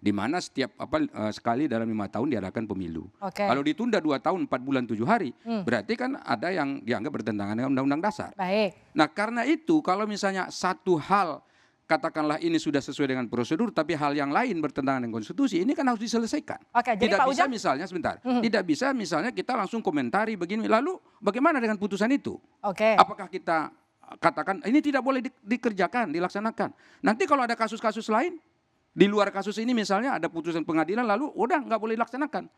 di mana setiap sekali dalam 5 tahun diadakan pemilu. Oke. Kalau ditunda 2 tahun 4 bulan 7 hari, berarti kan ada yang dianggap bertentangan dengan Undang-Undang Dasar. Baik. Nah karena itu kalau misalnya satu hal katakanlah ini sudah sesuai dengan prosedur, tapi hal yang lain bertentangan dengan konstitusi, ini kan harus diselesaikan. Oke, jadi Tidak Pak bisa Ujang, misalnya sebentar, tidak bisa misalnya kita langsung komentari begini, lalu bagaimana dengan putusan itu? oke. Apakah kita katakan ini tidak boleh dikerjakan, dilaksanakan? Nanti kalau ada kasus-kasus lain di luar kasus ini misalnya ada putusan pengadilan lalu udah nggak boleh dilaksanakan.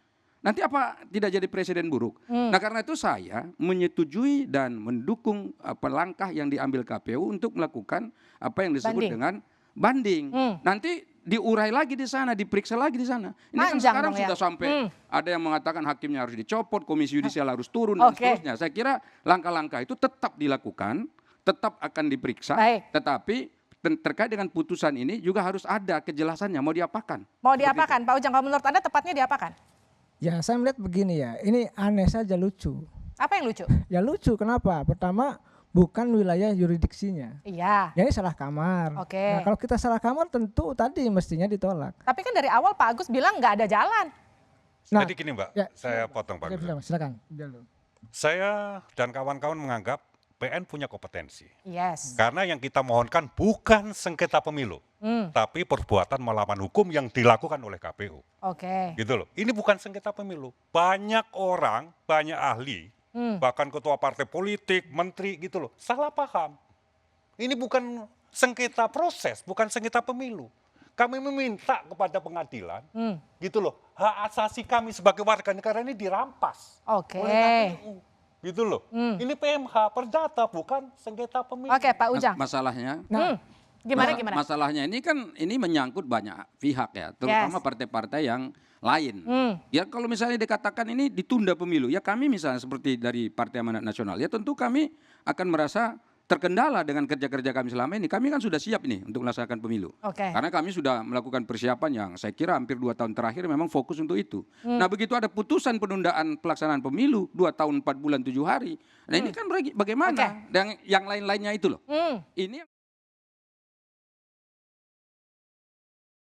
Nanti apa tidak jadi presiden buruk? Nah karena itu saya menyetujui dan mendukung langkah yang diambil KPU untuk melakukan apa yang disebut Banding. dengan banding. Nanti diurai lagi di sana, diperiksa lagi di sana. Ini kan Panjang sekarang dong ya. sudah sampai ada yang mengatakan hakimnya harus dicopot, komisi yudisial harus turun dan Oke. seterusnya. Saya kira langkah-langkah itu tetap dilakukan, tetap akan diperiksa, Baik. tetapi terkait dengan putusan ini juga harus ada kejelasannya mau diapakan. Mau diapakan Pak Ujang? Kalau menurut Anda tepatnya diapakan? Ya saya melihat begini ya, ini aneh saja lucu. Apa yang lucu? Ya lucu kenapa? Pertama bukan wilayah yuridiksinya. Iya. Ya ini salah kamar. Oke. Nah, kalau kita salah kamar tentu tadi mestinya ditolak. Tapi kan dari awal Pak Agus bilang nggak ada jalan. Nah, Jadi gini Mbak, ya, saya potong Pak. Agus. silakan. Silakan. Saya dan kawan-kawan menganggap PN punya kompetensi. Yes. Karena yang kita mohonkan bukan sengketa pemilu, tapi perbuatan melawan hukum yang dilakukan oleh KPU. Oke. Gitu loh. Ini bukan sengketa pemilu. Banyak orang, banyak ahli, bahkan ketua partai politik, menteri gitu loh, salah paham. Ini bukan sengketa proses, bukan sengketa pemilu. Kami meminta kepada pengadilan, gitu loh, hak asasi kami sebagai warga negara ini dirampas Oke. oleh KPU. Gitu loh. Ini PMH, perdata, bukan sengketa pemilu. Oke Pak Ujang. Masalahnya Gimana? Masalahnya ini kan ini menyangkut banyak pihak ya, terutama Yes. partai-partai yang lain. Ya kalau misalnya dikatakan ini ditunda pemilu, ya kami misalnya seperti dari Partai Amanat Nasional, ya tentu kami akan merasa terkendala dengan kerja-kerja kami selama ini. Kami kan sudah siap ini untuk melaksanakan pemilu. Oke. Karena kami sudah melakukan persiapan yang saya kira hampir 2 tahun terakhir memang fokus untuk itu. Nah begitu ada putusan penundaan pelaksanaan pemilu 2 tahun 4 bulan 7 hari. Nah ini kan bagaimana? Dan yang lain-lainnya itu loh. Ini